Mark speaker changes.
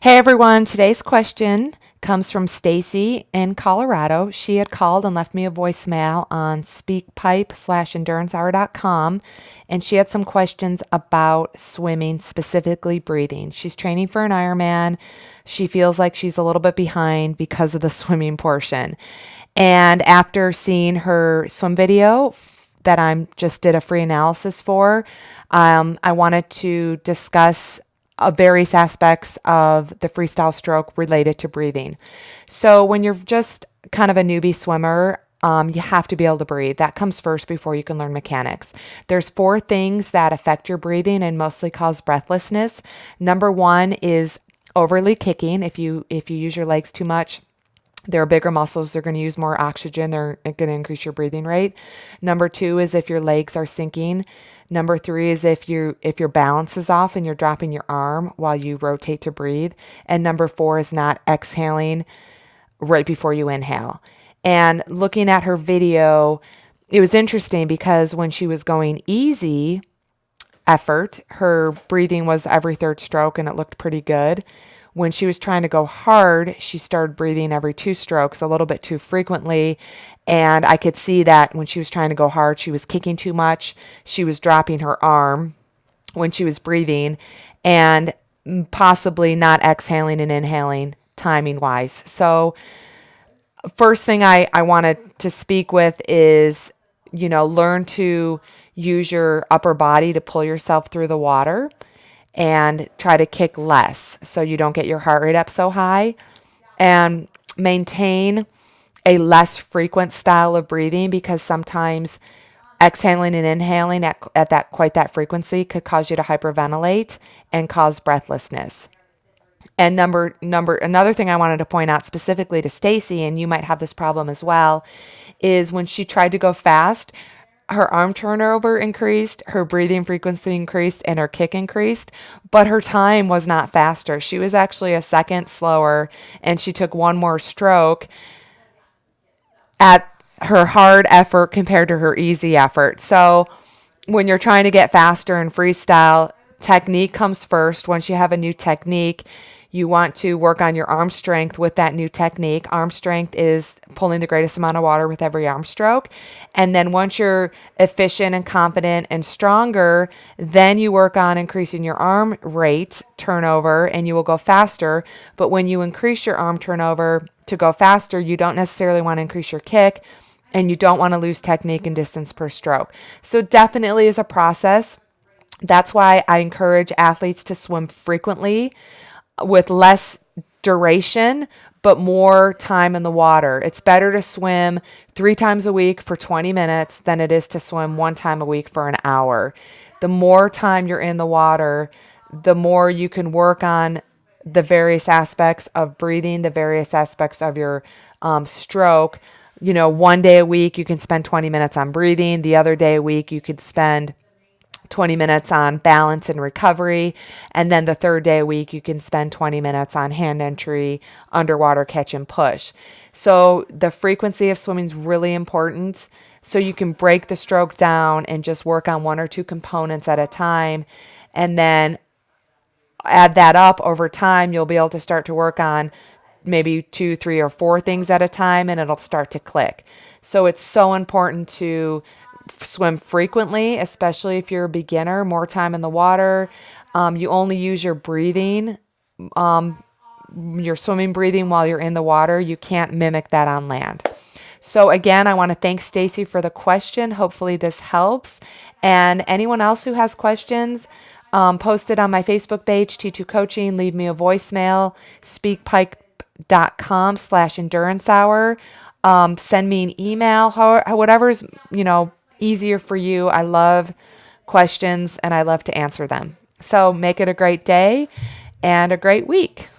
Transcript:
Speaker 1: Hey everyone, today's question comes from Stacy in Colorado. She had called and left me a voicemail on speakpipe/endurancehour.com, and she had some questions about swimming, specifically breathing. She's training for an Ironman. She feels like she's a little bit behind because of the swimming portion. And after seeing her swim video that I just did a free analysis for, I wanted to discuss various aspects of the freestyle stroke related to breathing. So when you're just kind of a newbie swimmer, you have to be able to breathe. That comes first before you can learn mechanics. There's 4 things that affect your breathing and mostly cause breathlessness. Number 1 is overly kicking. If you use your legs too much, they're bigger muscles. They're going to use more oxygen. They're going to increase your breathing rate. Number 2 is if your legs are sinking. Number 3 is if your balance is off and you're dropping your arm while you rotate to breathe. And number 4 is not exhaling right before you inhale. And looking at her video, it was interesting because when she was going easy effort, her breathing was every 3rd stroke and it looked pretty good. When she was trying to go hard, she started breathing every 2 strokes, a little bit too frequently. And I could see that when she was trying to go hard, she was kicking too much. She was dropping her arm when she was breathing and possibly not exhaling and inhaling timing wise. So first thing I wanted to speak with is, learn to use your upper body to pull yourself through the water and try to kick less so you don't get your heart rate up so high, and maintain a less frequent style of breathing, because sometimes exhaling and inhaling at that frequency could cause you to hyperventilate and cause breathlessness. And another thing I wanted to point out specifically to Stacy, and you might have this problem as well, is when she tried to go fast, her arm turnover increased, her breathing frequency increased, and her kick increased, but her time was not faster. She was actually a second slower, and she took 1 more stroke at her hard effort compared to her easy effort. So when you're trying to get faster in freestyle, technique comes first. Once you have a new technique, you want to work on your arm strength with that new technique. Arm strength is pulling the greatest amount of water with every arm stroke. And then once you're efficient and confident and stronger, then you work on increasing your arm rate turnover and you will go faster. But when you increase your arm turnover to go faster, you don't necessarily want to increase your kick, and you don't want to lose technique and distance per stroke. So definitely is a process. That's why I encourage athletes to swim frequently with less duration, but more time in the water. It's better to swim 3 times a week for 20 minutes than it is to swim 1 time a week for an hour. The more time you're in the water, the more you can work on the various aspects of breathing, the various aspects of your stroke. 1 day a week, you can spend 20 minutes on breathing. The other day a week, you could spend 20 minutes on balance and recovery. And then the 3rd day a week, you can spend 20 minutes on hand entry, underwater catch and push. So the frequency of swimming is really important. So you can break the stroke down and just work on 1 or 2 components at a time. And then add that up over time, you'll be able to start to work on maybe 2, 3, or 4 things at a time, and it'll start to click. So it's so important to swim frequently, especially if you're a beginner, more time in the water. You only use your breathing, your swimming breathing while you're in the water. You can't mimic that on land. So again, I want to thank Stacy for the question. Hopefully this helps. And anyone else who has questions, post it on my Facebook page, T2 Coaching. Leave me a voicemail, speakpipe.com/endurance hour. Send me an email, whatever's, easier for you. I love questions and I love to answer them. So make it a great day and a great week.